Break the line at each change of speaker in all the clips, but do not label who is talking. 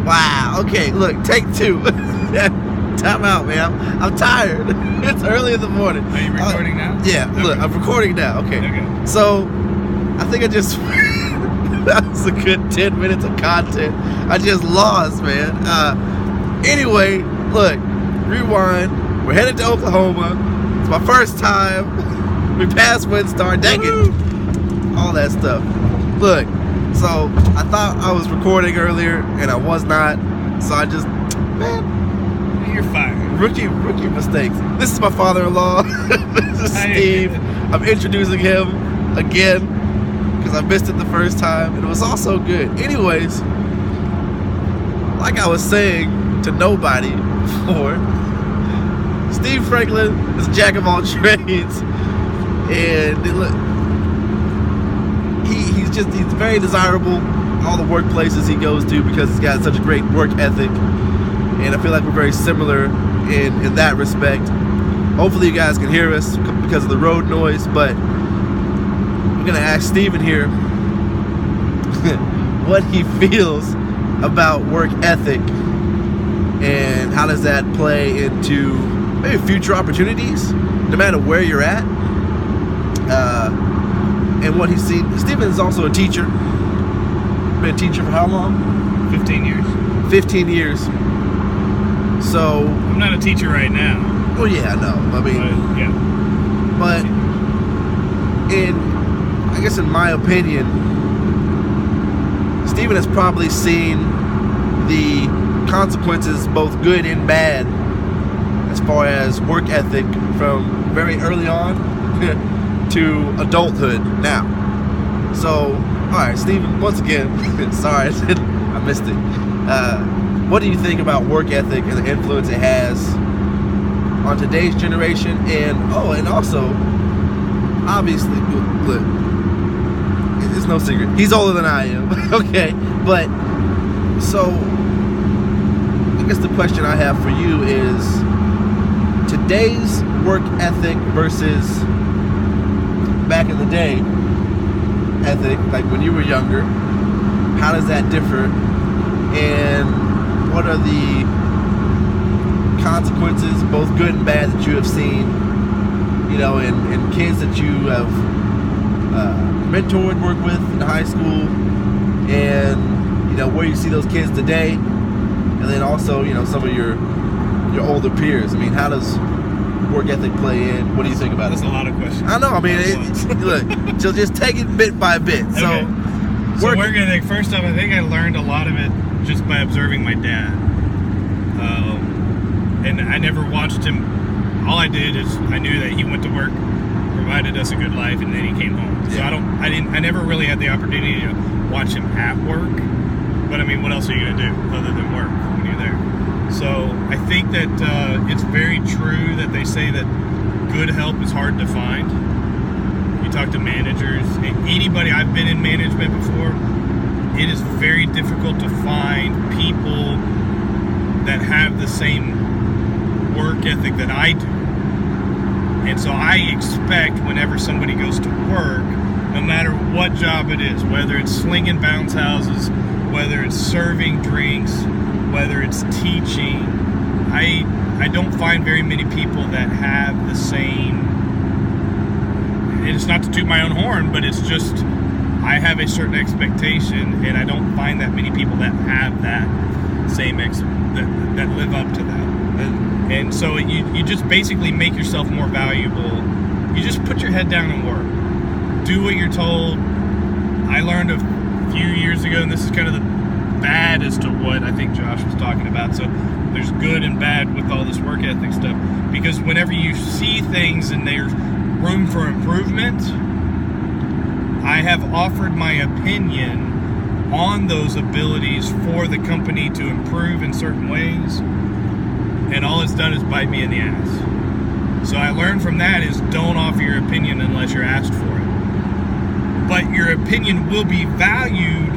Wow. Okay, look, take two. Time out, man. I'm tired. It's early in the morning.
Are you recording now?
Yeah,
Okay.
Look, I'm recording now. Okay. So, I think I just... that was a good 10 minutes of content. I just lost, man. Anyway, look, rewind. We're headed to Oklahoma. It's my first time. We passed WinStar. Dang it. All that stuff. Look, so I thought I was recording earlier, and I was not. So I just, man.
You're fired.
Rookie mistakes. This is my father-in-law. This is Steve. I'm introducing him again because I missed it the first time, and it was also good. Anyways, like I was saying to nobody before, Steve Franklin is a jack of all trades, and he's very desirable in all the workplaces he goes to because he's got such a great work ethic. And I feel like we're very similar in that respect. Hopefully you guys can hear us because of the road noise, but I'm gonna ask Steven here what he feels about work ethic and how does that play into maybe future opportunities, no matter where you're at, and what he's seen. Steven is also a teacher. Been a teacher for how long?
15 years.
15 years. So
I'm not a teacher right now.
Oh yeah, I know. I mean, but I guess in my opinion, Steven has probably seen the consequences, both good and bad, as far as work ethic from very early on to adulthood now. So, all right, Steven, once again, sorry, I missed it. What do you think about work ethic and the influence it has on today's generation? And also, obviously, look, it's no secret, he's older than I am, okay? But, so, I guess the question I have for you is, today's work ethic versus back in the day ethic, like when you were younger, how does that differ? And what are the consequences, both good and bad, that you have seen, in kids that you have mentored, worked with in high school, and, where you see those kids today, and then also, some of your older peers? I mean, how does work ethic play in? What do you think about it?
That's a lot of questions.
I know, I mean, look, just take it bit by bit.
Okay. So work ethic, first off, I think I learned a lot of it just by observing my dad. And I never watched him. All I did is I knew that he went to work, provided us a good life, and then he came home. So I never really had the opportunity to watch him at work. But I mean, what else are you gonna do other than work when you're there? So I think that it's very true that they say that good help is hard to find. You talk to managers, anybody, I've been in management before, it is very difficult to find people that have the same work ethic that I do. And so I expect whenever somebody goes to work, no matter what job it is, whether it's slinging bounce houses, whether it's serving drinks, whether it's teaching, I don't find very many people that have the same, and it's not to toot my own horn, but it's just, I have a certain expectation, and I don't find that many people that have that same that live up to that. And so you just basically make yourself more valuable. You just put your head down and work. Do what you're told. I learned a few years ago, and this is kind of the bad as to what I think Josh was talking about. So there's good and bad with all this work ethic stuff. Because whenever you see things and there's room for improvement, I have offered my opinion on those abilities for the company to improve in certain ways, and all it's done is bite me in the ass. So I learned from that is don't offer your opinion unless you're asked for it. But your opinion will be valued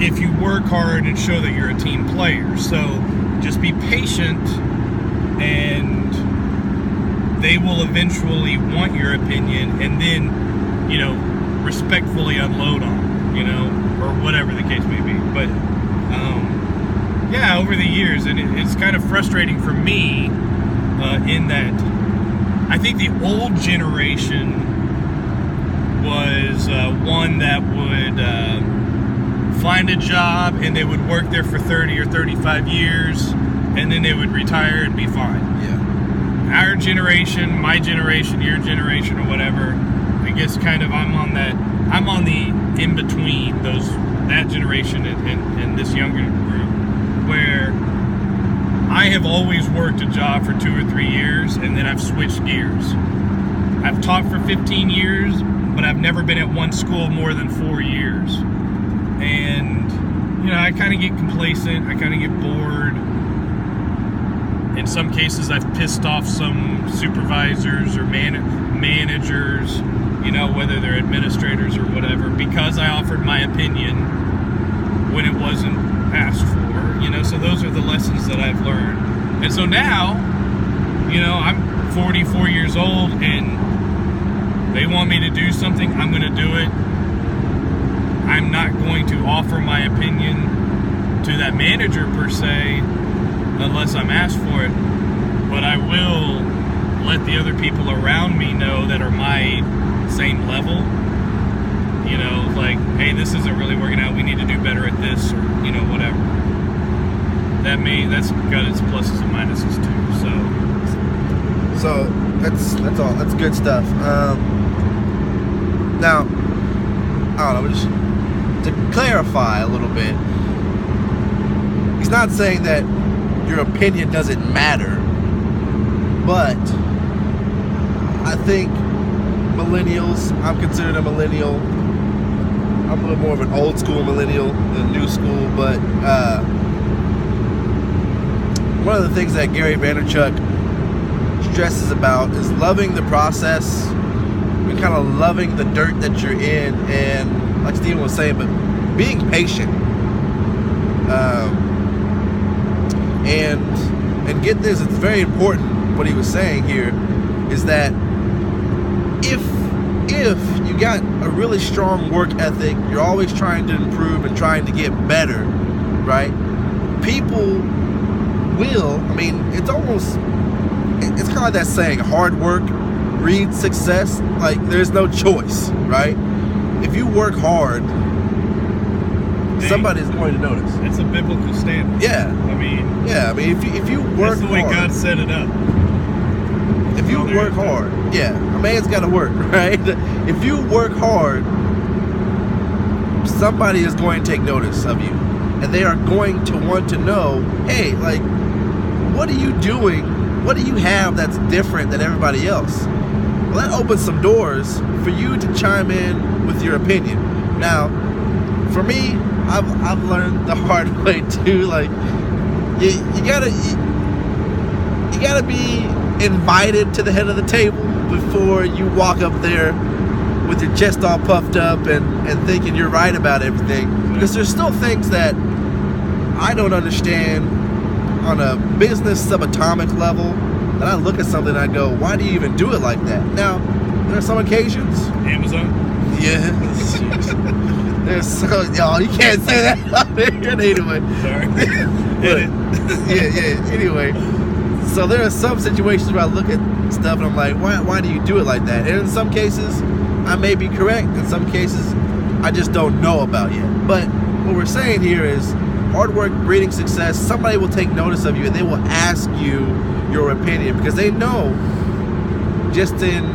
if you work hard and show that you're a team player. So just be patient, and they will eventually want your opinion, and then, respectfully unload on, or whatever the case may be. But Yeah, over the years, and it's kind of frustrating for me in that I think the old generation was one that would find a job and they would work there for 30 or 35 years, and then they would retire and be fine.
Yeah.
Our generation, my generation, your generation, or whatever, I guess kind of I'm on the in between that generation and this younger group, where I have always worked a job for 2 or 3 years and then I've switched gears. I've taught for 15 years, but I've never been at one school more than 4 years. And, I kind of get complacent, I kind of get bored. In some cases, I've pissed off some supervisors or managers, whether they're administrators or whatever, because I offered my opinion when it wasn't asked for, so those are the lessons that I've learned. And so now, I'm 44 years old and they want me to do something, I'm going to do it. I'm not going to offer my opinion to that manager per se, unless I'm asked for it, but I will let the other people around me know that are my same level, like, hey, this isn't really working out, we need to do better at this, or, whatever. That's got its pluses and minuses too,
so that's good stuff. Now, I don't know, just to clarify a little bit, he's not saying that your opinion doesn't matter, but I think millennials, I'm considered a millennial. I'm a little more of an old school millennial than new school, but one of the things that Gary Vaynerchuk stresses about is loving the process and kind of loving the dirt that you're in, and like Steven was saying, but being patient. And get this, it's very important what he was saying here, is that if you got a really strong work ethic, you're always trying to improve and trying to get better, right? People will, it's kind of like that saying, hard work breeds success. Like, there's no choice, right? If you work hard, somebody's going to notice.
It's a biblical standard.
Yeah. If you work hard,
that's the way God set it up.
If you work hard, a man's got to work, right? If you work hard, somebody is going to take notice of you, and they are going to want to know, hey, like, what are you doing? What do you have that's different than everybody else? Well, that opens some doors for you to chime in with your opinion. Now, for me, I've learned the hard way too. Like, you gotta be invited to the head of the table before you walk up there with your chest all puffed up and thinking you're right about everything. Because there's still things that I don't understand on a business subatomic level, that I look at something and I go, why do you even do it like that? Now, there are some occasions.
Amazon?
Yeah. There's so, y'all, you can't say that anyway.
Sorry.
Yeah, anyway. So there are some situations where I look at stuff and I'm like, why do you do it like that? And in some cases, I may be correct. In some cases, I just don't know about yet. But what we're saying here is hard work breeding success. Somebody will take notice of you and they will ask you your opinion, because they know just in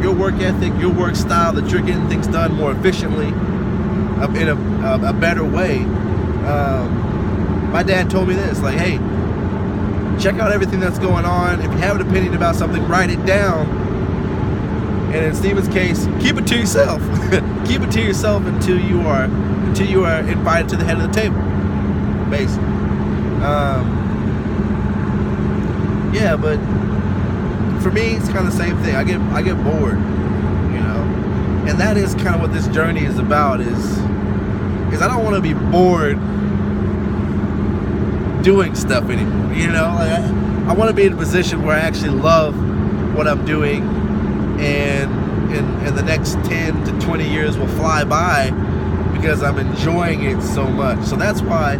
your work ethic, your work style, that you're getting things done more efficiently, in a better way. My dad told me this, like, hey, check out everything that's going on. If you have an opinion about something, write it down. And in Steven's case, keep it to yourself. Keep it to yourself until you are invited to the head of the table, basically. Yeah, but for me, it's kind of the same thing. I get bored, and that is kind of what this journey is about. Is I don't want to be bored doing stuff anymore. Like I want to be in a position where I actually love what I'm doing, and in the next 10 to 20 years will fly by because I'm enjoying it so much. So that's why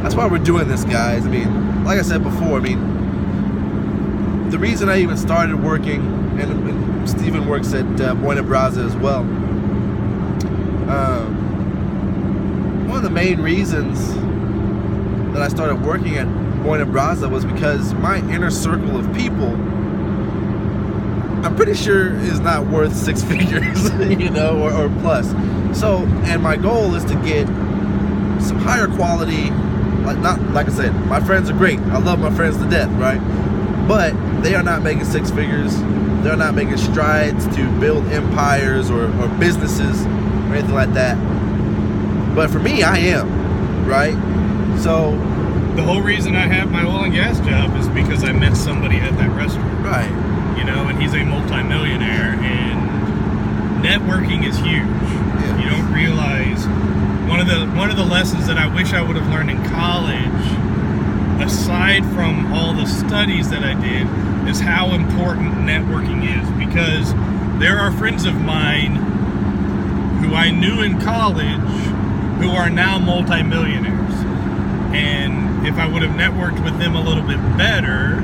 that's why we're doing this, guys. I mean, like I said before, I mean, the reason I even started working, and Steven works at Buena Braza as well. One of the main reasons that I started working at Buena Braza was because my inner circle of people, I'm pretty sure, is not worth 6 figures, you know, or plus. So, and my goal is to get some higher quality, like I said, my friends are great. I love my friends to death, right? But they are not making 6 figures. They're not making strides to build empires or businesses or anything like that. But for me, I am, right? So
the whole reason I have my oil and gas job is because I met somebody at that restaurant.
Right.
You know, and he's a multimillionaire, and networking is huge.
Yeah.
You don't realize one of the lessons that I wish I would have learned in college, aside from all the studies that I did, is how important networking is. Because there are friends of mine who I knew in college who are now multimillionaires. And if I would have networked with them a little bit better,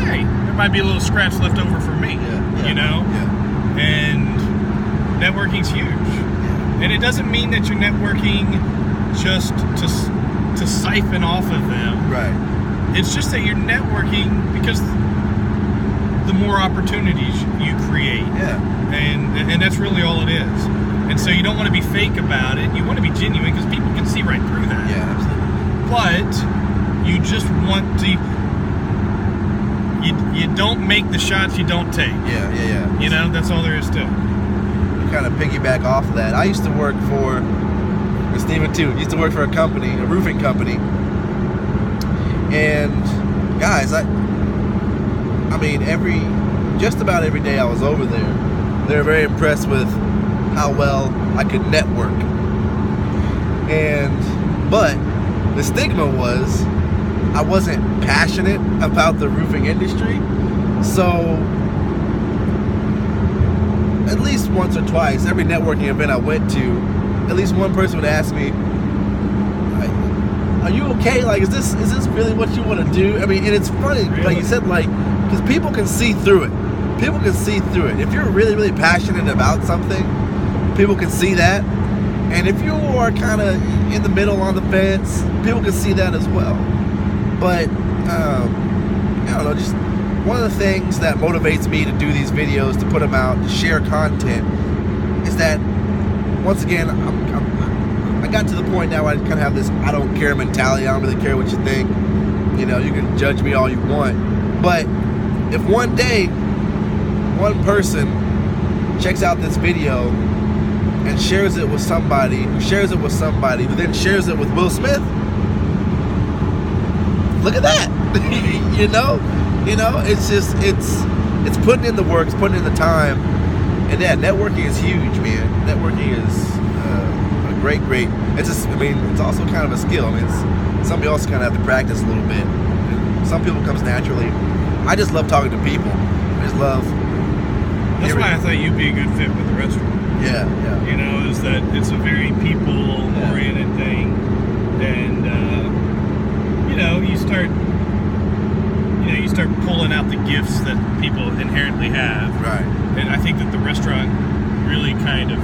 hey, there might be a little scratch left over for me, you know?
Yeah.
And networking's huge. Yeah. And it doesn't mean that you're networking just to siphon off of them.
Right.
It's just that you're networking because the more opportunities you create.
Yeah.
And that's really all it is. And so you don't want to be fake about it. You want to be genuine because people can see right through that.
Yeah, absolutely.
But you just want to... You don't make the shots you don't take.
Yeah.
You know, that's all there is to it.
You kind of piggyback off of that. I used to work for Steven too. Used to work for a company, a roofing company. And guys, I mean, just about every day I was over there, they were very impressed with how well I could network. But the stigma was I wasn't passionate about the roofing industry. So at least once or twice, every networking event I went to, at least one person would ask me, are you okay? Like, is this really what you want to do? I mean, and it's funny,
really?
Like you said, like, because people can see through it. People can see through it. If you're really, really passionate about something, people can see that. And if you are kind of in the middle on the fence, people can see that as well. But, I don't know, just one of the things that motivates me to do these videos, to put them out, to share content, is that, once again, I got to the point now where I kind of have this I don't care mentality. I don't really care what you think. You know, you can judge me all you want. But if one day, one person checks out this video and shares it with somebody, who shares it with somebody, who then shares it with Will Smith, look at that. you know, it's just, it's putting in the work, it's putting in the time. And yeah, networking is huge, man. Networking is a great, it's just, I mean, it's also kind of a skill. I mean, it's something you also kind of have to practice a little bit. And some people comes naturally. I just love talking to people. I just love.
That's why I thought you'd be a good fit with the restaurant.
Yeah.
You know, is that it's a very people-oriented thing, and you start pulling out the gifts that people inherently have.
Right.
And I think that the restaurant really kind of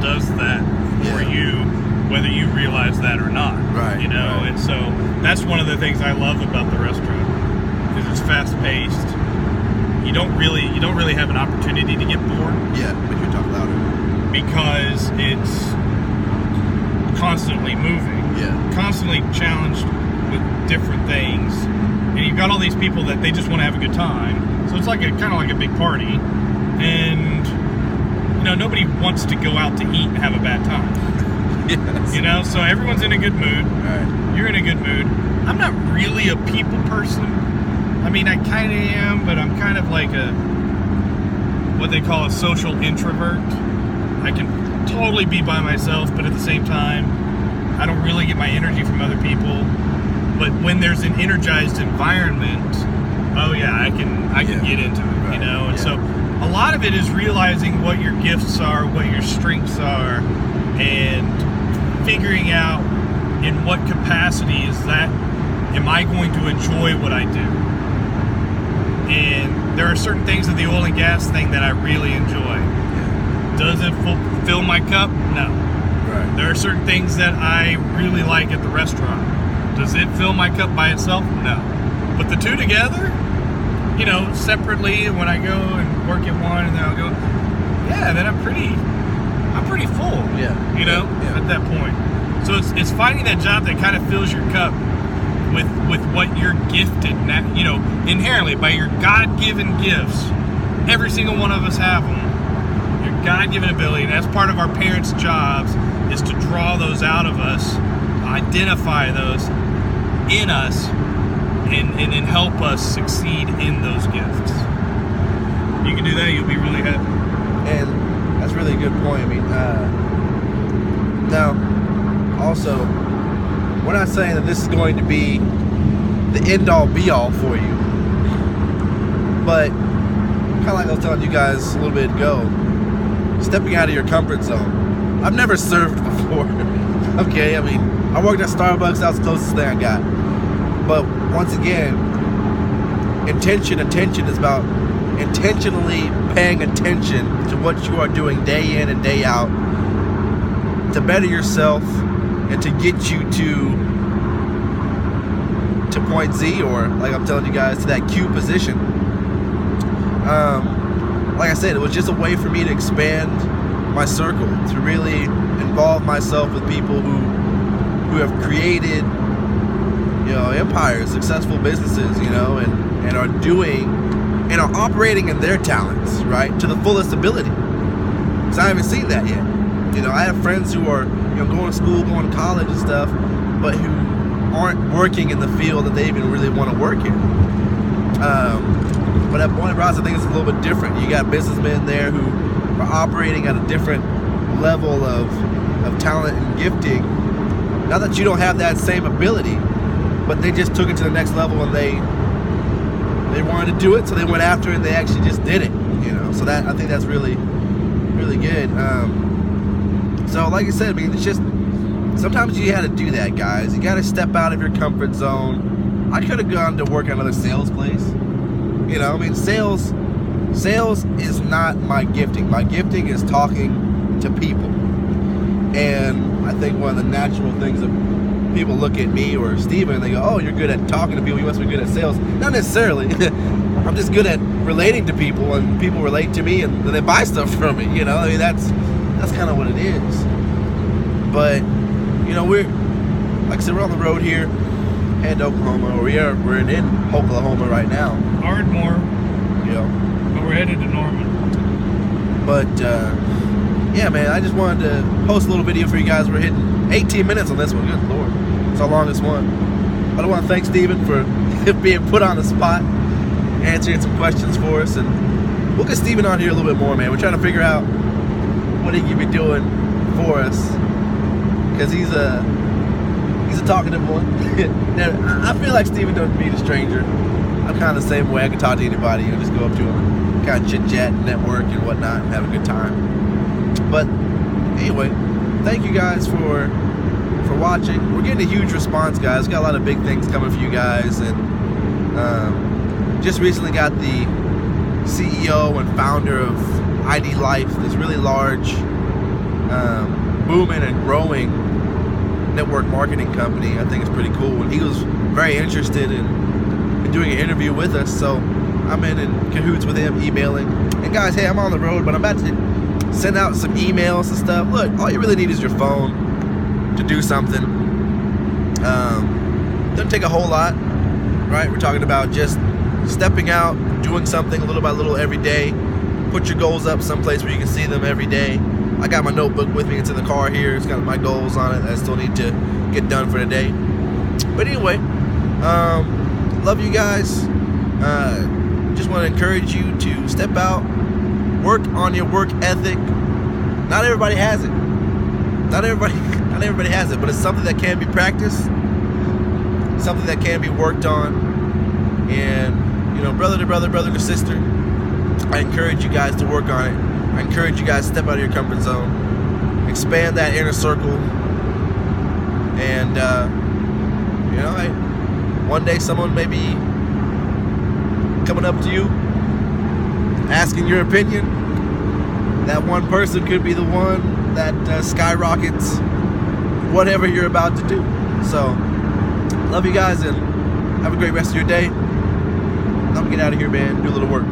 does that for you, whether you realize that or not.
Right.
You know,
right.
And so that's one of the things I love about the restaurant, is it's fast-paced. You don't really have an opportunity to get bored.
Yeah, make you talk louder.
Because it's constantly moving.
Yeah. Constantly
challenged with different things. And you've got all these people that they just want to have a good time. So it's like kind of like a big party. And nobody wants to go out to eat and have a bad time.
Yes.
So everyone's in a good mood.
Right.
You're in a good mood. I'm not really a people person. I mean, I kind of am, but I'm kind of like what they call a social introvert. I can totally be by myself, but at the same time, I don't really get my energy from other people. But when there's an energized environment, oh yeah, I can get into it,
right.
And so a lot of it is realizing what your gifts are, what your strengths are, and figuring out in what capacity am I going to enjoy what I do? And there are certain things of the oil and gas thing that I really enjoy. Does it fill my cup? No.
Right.
There are certain things that I really like at the restaurant. Does it fill my cup by itself? No. But the two together, separately, when I go and work at one and then I'll go, then I'm pretty full.
Yeah.
At that point. So it's finding that job that kind of fills your cup with what you're gifted, inherently by your God-given gifts. Every single one of us have them. Your God-given ability, and that's part of our parents' jobs, is to draw those out of us, identify those in us, and then help us succeed in those gifts. You can do that, you'll be really happy.
And that's really a good point. I mean, now, also, we're not saying that this is going to be the end-all, be-all for you. But, kind of like I was telling you guys a little bit ago, stepping out of your comfort zone. I've never served before. Okay, I mean, I worked at Starbucks, that was the closest thing I got. But, once again, attention is about intentionally paying attention to what you are doing day in and day out to better yourself and to get you to point Z, or like I'm telling you guys, to that Q position. Like I said, it was just a way for me to expand my circle, to really involve myself with people who have created, empires, successful businesses, and are doing and are operating in their talents, right, to the fullest ability. Because I haven't seen that yet. I have friends who are, going to school, going to college and stuff, but who aren't working in the field that they even really want to work in. But at Warner Bros, I think it's a little bit different. You got businessmen there who are operating at a different level of talent and gifting. Not that you don't have that same ability, but they just took it to the next level and they wanted to do it, so they went after it and they actually just did it. So that, I think that's really, really good. So like I said, I mean, it's just, sometimes you got to do that, guys. You got to step out of your comfort zone. I could have gone to work at another sales place. Sales is not my gifting. My gifting is talking to people. And I think one of the natural things that people look at me or Steven and they go, oh, you're good at talking to people, you must be good at sales. Not necessarily. I'm just good at relating to people, and people relate to me and they buy stuff from me. I mean, that's kind of what it is. But we're, like I said, we're on the road here, heading to Oklahoma. We're in Oklahoma right now.
Ardmore. But we're headed to Norman.
But yeah, man, I just wanted to post a little video for you guys. We're hitting 18 minutes on this one. Good Lord, it's our longest one. But I want to thank Steven for being put on the spot, answering some questions for us, and we'll get Steven on here a little bit more, man. We're trying to figure out what he could be doing for us, because he's a talkative one. I feel like Steven doesn't meet a stranger. I'm kind of the same way. I can talk to anybody. Just go up to him, kind of chit chat, network, and whatnot, and have a good time. But anyway, thank you guys for watching. We're getting a huge response, guys. Got a lot of big things coming for you guys, and just recently got the CEO and founder of ID Life, this really large, booming and growing network marketing company. I think it's pretty cool, and he was very interested in doing an interview with us, so I'm in cahoots with him, emailing. And guys, hey, I'm on the road, but I'm about to send out some emails and stuff. Look, all you really need is your phone to do something. Doesn't take a whole lot, right? We're talking about just stepping out, doing something little by little every day. Put your goals up someplace where you can see them every day. I got my notebook with me. It's in the car here. It's got my goals on it that I still need to get done for the day. But anyway, love you guys. Just want to encourage you to step out, work on your work ethic. Not everybody has it. Not everybody has it, but it's something that can be practiced, something that can be worked on. And brother to brother, brother to sister, I encourage you guys to work on it. I encourage you guys to step out of your comfort zone, expand that inner circle, And one day someone may be coming up to you, asking your opinion. That one person could be the one that skyrockets whatever you're about to do. So, love you guys and have a great rest of your day. I'm gonna get out of here, man. Do a little work.